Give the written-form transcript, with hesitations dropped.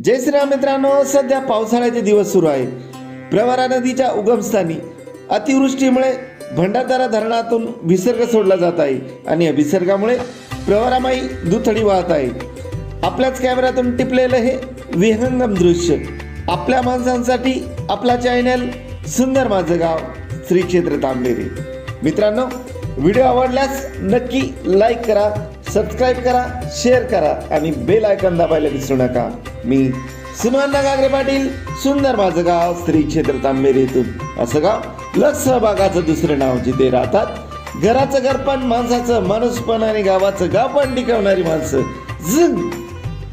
जय श्रीराम मित्रांनो, सध्या पावसाळ्याचे दिवस सुरू आहे. प्रवरा नदीच्या उगमस्थानी अतिवृष्टीमुळे भंडारदरा धरणातून विसर्ग सोडला जात आहे आणि या विसर्गामुळे प्रवरामाई दुथडी वाहत आहे. आपल्याच कॅमेऱ्यातून टिपलेलं हे विहंगम दृश्य आपल्या माणसांसाठी आपला चॅनल सुंदर माझं गाव श्री क्षेत्र तांबेरे. मित्रांनो, व्हिडिओ आवडल्यास नक्की लाईक करा, सबस्क्राईब करा, शेअर करा आणि बेल आयकॉन दाबायला विसरू नका. मी सुनवंत गागरे पाटील, सुंदर माझं गाव श्री क्षेत्र तांबेरीतून. असं गाव लोकसहभागाचं दुसरं नाव, जिथे राहतात घराचं घरपण, माणसाचं माणूसपण आणि गावाचं गाव पण टिकवणारी माणसं.